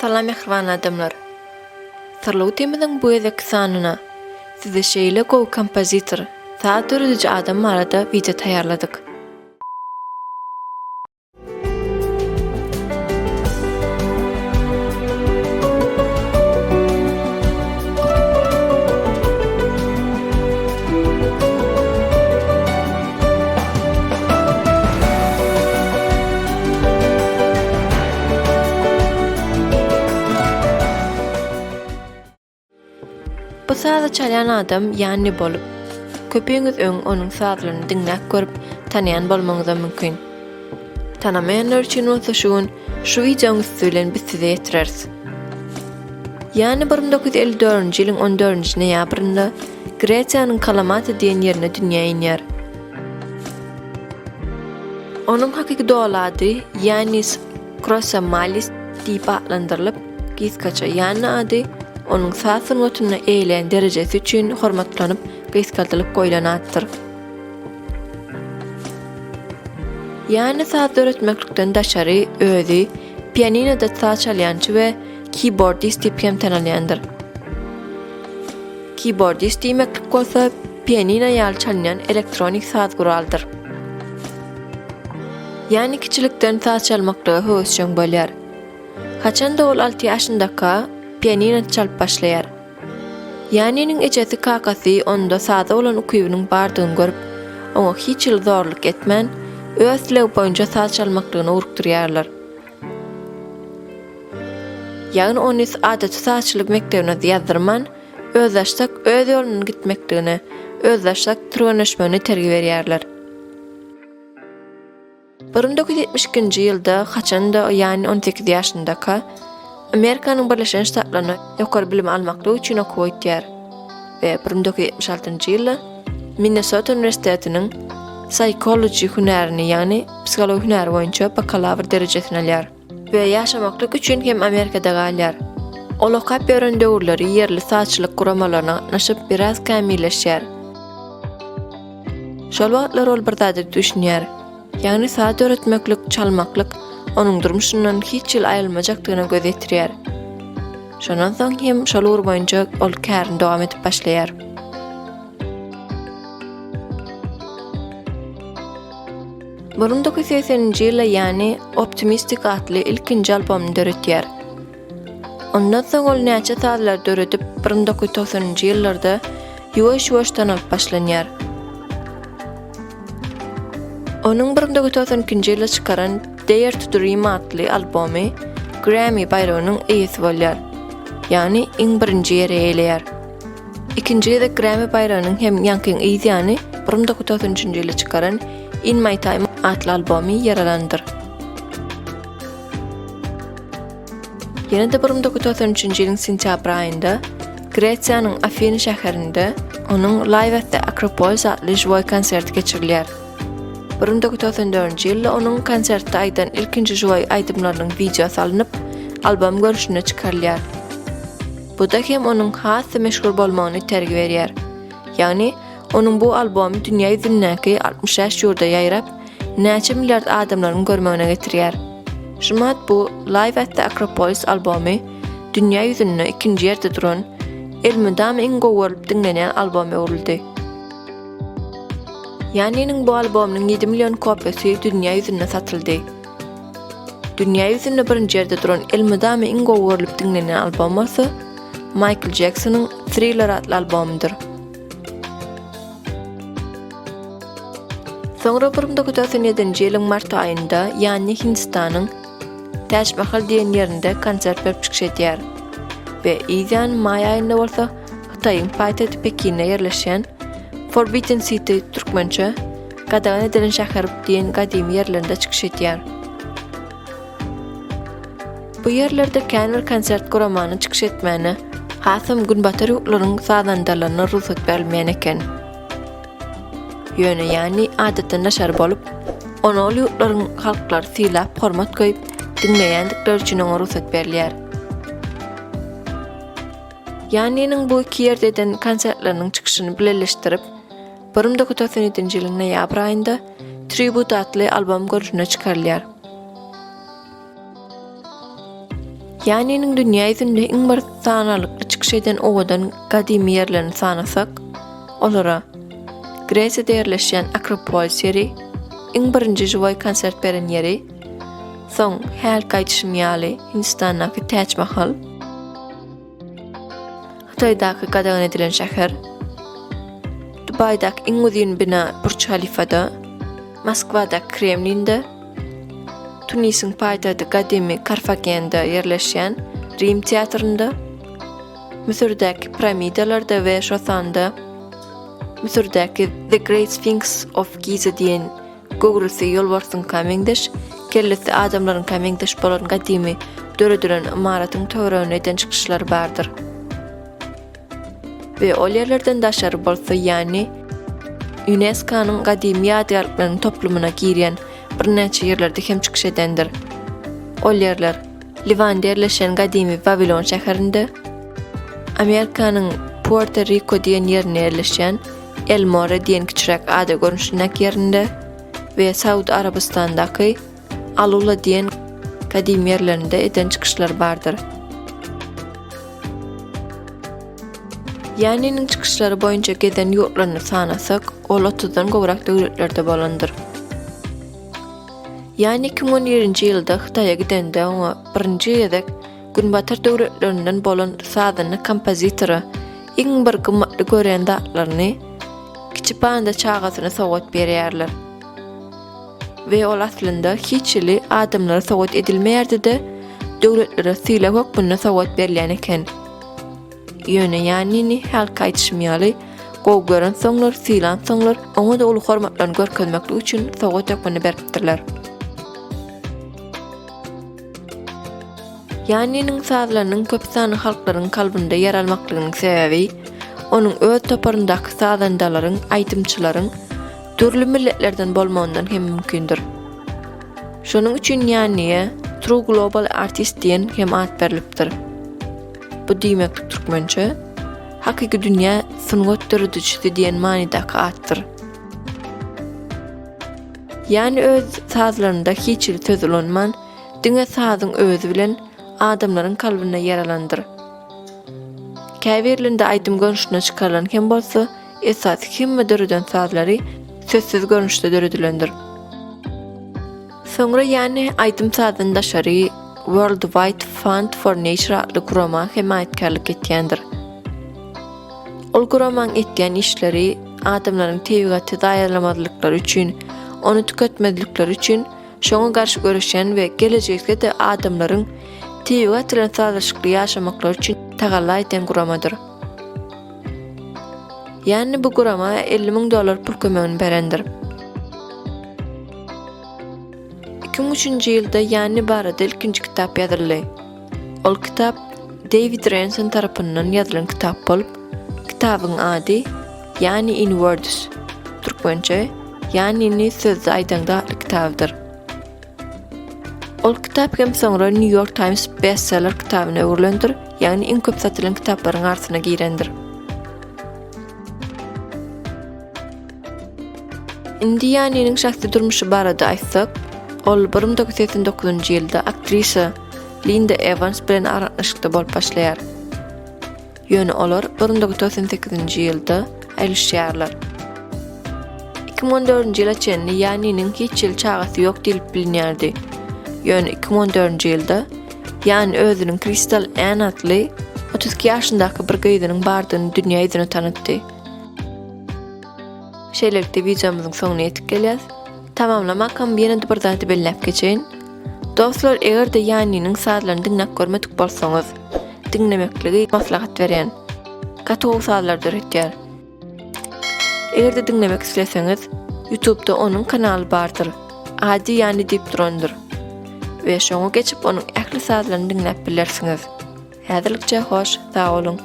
Salam mehriban adamlar. Sırlı temizin bu edeki sanına size şeyle go kompozitor, saat öğretici adam arada video tayarladık. Bu sazı çalan adam Yanni bolup, köpüňiz öň onuň sazlaryny diňläp görüp tanýan bolmaňyz mümkin. Tanamayanlar üçin bolsa şu videoň üstünden biz size ýetireriz. Yanni 1954-nji ýylyň 14-nji noýabrynda Gresiýanyň Kalamata diýen ýerine dünýäge inýär. Onuň hakyky dowlady Yannis Krossamalis diýip adlandyrylyp, giskaça Yanni ady onuň saz notuny eýlen derejesi üçin hormatlanyp gysgaldylyp goýlanatdyr. Yanni saz öğretmeklikden daşary özü pianinoda saz çalýançy we keyboardist diýip hem tanalýandyr. Keyboardist diýmeklik bolsa pianino ýaly çalýan elektronik saz guraldyr. Yanni kiçilikden saz çalmakda höwüsçen bolýar. Haçanda ol 6 ýaşyndaky pianino çalyp başlaýar. Yanni'nin ejesi kakasy onda saza olan ukuyunyň bardygyny görüp, oňa hiç ýyl zorluk etmän, öz dileg boýunça saz çalmaklygyny urukdurýarlar. Ýagny onu adaty sazçylyk mektebine ýazdyrman, özdaşsak öz ýoluny gitmekdigini, özdaşsak türeneşmegini tergi berýärler. 1972-nji ýylda haçanda Yanni 18 ýaşyndaky Amerikanyň Birleşen Ştatlaryna ýokary bilim almaklyk üçin okuýar we 1976-njy ýylda Minnesota Üniversitetiniň psychology hünerini ýagny psihologi hüneri boýunça bakalavr derejesini alýar we ýaşamaklyk üçin hem Amerikada galýar. Ol okap berýän döwürleri ýerli sazçylyk guramalaryna gatnaşyp biraz kämilleşýär. Şol wagtlar ol bir zady düşünýär. Ýagny saz öğretmeklik, çalmaklyk onuň durmuşyndan hiç ýyl aýrylmajakdygyna göz ýetirýär. Şondan soň hem şol ugur boýunça ol kärini dowam etip başlaýar. Burun 1980-nji ýylda ýani Optimistic adly ilkinji albomuny döretýär. Ondan soň ol näçe sazlar döretip 1990-njy ýyllarda ýuwaş tanap başlanýar. Onuň 1992-nji ýylda çykaran Dare to Dream adly albomy Grammy bayragynyň eýesi bolýar. Ýani iň birinji ýere eýleýär. Ikinji ýerde Grammy bayragynyň hem ýankyň eýdi 1993-nji ýylda çykaran In My Time adly albomy ýer alandyr. Ýene de 1993-nji ýylyň sentýabr aýynda Gresiýanyň Afiny şäherinde onuň Live at the Acropolis adly joy konserti geçirilýär. 1994-nji ýylda onuň konsertde aýdan ilkinji joy aýdymlarynyň videosy alınıp albom görüşine çykarylýar. Bu da hem onuň has we meşhur bolmagyny tergi berýär. Ýagny onuň bu albomy dünýä ýüzündäki 60 ýurda ýaýrap, näçe milliard adamlaryň görmegine getirýär. Şumat bu Live at the Acropolis albomy dünýä ýüzünde ikinji ýerde duran, elmydam iň gowuryp dinlenýän albom boldy. Yanni'nin bu albomynyň 7 milyon kopyasy dünýä ýüzünde satyldy. Dünýä ýüzünde birinji ýerde duran elmydam iň gowuryp dinlenýän albom bolsa Michael Jacksonyň SYRLY adly albomudyr. Soňra 1997-nji ýylyň mart aýynda Yanni Hindistanyň Taj Mahal diýen ýerinde konsert berip çykýar we ýylyň may aýynda bolsa Hytaýyň paýtaty Pekin'de ýerleşýän Forbidden City türkmençe gadagan edilen şäher diýen gadymy ýerlerinde çykyş etýär. Bu ýerlerde kän bir konsert guramany çykyş etmäni hasam günbatar ýurtlaryň sazandarlaryna ruhsat berilmeýän eken. Ýöne ýani adatda naşar bolup, onu ol ýurtlaryň halklary syýlap hormat goýup dinleýändikleri üçin oňa ruhsat berilýär. Yanni'nin bu iki ýerdeden konsertleriniň çykyşyny birleşdirip 1997-nji ýylyň noýabr aýynda Tribute adly albom görüşine çykarylýar. Yanni'nin dünya ýüzünde iň bir sanalykly çykyş eden owadan gadymy ýerlerini sanasak, olara Gresiýada ýerleşýän Akropolis ýeri, iň birinji joy konsert beren ýeri, soň Halka ýaly Hindistandaky Taj Mahal, Hitaýdaky gadagan edilen şäher, Dubaýdaky iň uzun bina Burj Khalifada, Moskwadaky Kremlin'de, Tunisiň paýtagty gadymy Karfagenda ýerleşýän Rim teatrynda, Misirdaky piramidalarda we şosanda, Misirdaky The Great Sphinx of Giza diýen gogurusy ýolbarsyn kameňdeş, kellesi adamlaryň kameňdeş bolan gadymy döredüren imaratyň töweregine eden çykyşlar bardyr. Ve ol ýerlerden daşary bolsa ýani UNESCO-nyň gadymy ýadgarlyklaryň toplumuna girýän bir näçe ýerlerde hem çykyş edendir. Ol ýerler Livanda ýerleşen gadymy Babilon şäherinde, Amerikanyň Puerto Rico diýen ýerine ýerleşen El Morro diýen kiçirek ada görünüşdäki ýerinde we Saudi Arabistandaky Alula diýen gadymy ýerlerinde eden çykyşlar bardyr. Yanni'nin çykyşlary boýunça geden ýurtlaryny sanasak, ol 30-dan gowrak döwletlerde bolandyr. Yanni 2020-nji ýylda Hitaýa gidende oňa birinji ýedek günbatar döwletlerinden bolan sazyny kompozitory iň bir gymmatly gören datlaryny kiçik banda çagasyna sowgat berýärler. Ve ol aslynda hiç ýyly adamlara sowgat edilmeýärdi-de döwletlere syla hökmüne sowgat berilýän eken. Ýöne Yanni'ni halka ýetişmeýäli, gowy gören soňlar, sylan soňlar oňa da uly hormatlaryny görkezmeklik üçin sowgat hökmüne beripdirler. Yanni'nin sazlarynyň köp sany halklaryň kalbynda ýer almaklygynyň sebebi onuň öz toparyndaky sazandalaryň, aýdymçylaryň türli milletlerden bolmagyndan hem mümkindir. Şonuň üçin Yanni'ye True Global Artist diýen hem ad berilipdir. Bu diýmeklik türkmençe hakyky dünýä sungat döredüçisi diýen manydaky addyr. Yanni öz sazlarynda hiç ýyl tözelänmän, diňe sazyň özü bilen adamlaryň kalbyna ýaralandyr. Käbirlinde aýdym görünüşine çykarylan hem bolsa, esas hemme döreden sazlary sözsüz görünüşde döredilendir. Soňra Yanni aýdym sazyny daşary World Wide Fund for Nature adly gurama himayetkarlyk etýändir. Ol guramaň etýän işleri adamlaryň tebigaty daýarlamazlyklary üçin, onu tüketmedikleri üçin, şoňa garşy görüşen we gelecekde de adamlaryň tebigat bilen sazlaşykly ýaşamaklary üçin tagalla eden guramadyr. Yanni bu gurama $50,000 pul kömegini berendir. 2003-nji ýylda Yanni barada ilkinji kitap ýazyldy. Ol kitap David Ransom tarapyndan ýazylan kitap bolup, kitabyň ady Yanni in Words. Türkmençe Yanni'ni sözde aýdanda kitapdyr. Ol kitap hem soňra New York Times bestseller kitabyna öwürlendir, ýagni iň köp satylan kitaplaryň arasına girendir. Indi Yanni'nin şahsy durmuşy barada aýtsak, ol 1989-njy ýylda aktrisa Linda Evans bilen aratnaşykda bolup başlaýar. Ýöne olar 1998-nji ýylda aýryşýarlar. 2014-nji ýyla çenli Yanni'nin hiç ýyl çagasy ýok diýilip bilinýärdi. Ýöne 2014-nji ýylda Yanni özüniň Crystal Anne adly 32 ýaşyndaky bir gyzynyň bardygyny dünýä ýüzüne tanıtdy. Şeýlelikde videomyzyň soňuna ýetip gelýär. Tamamlamakam ýene-de bir zat belläp geçeýin. Dostlar, eger-de Yanni'nin sazlaryny dinläp görmedik bolsaňyz, dinlemekligi maslahat berýän. Gaty sazlar döretýär. Eger-de dinlemek isleseňiz, YouTube'da onuň kanaly bardyr. Ady Yanni diýip durandyr. Ve şoňa geçip onuň ähli sazlaryny dinläp bilersiňiz. Häzirlikçe hoş, sag bolun.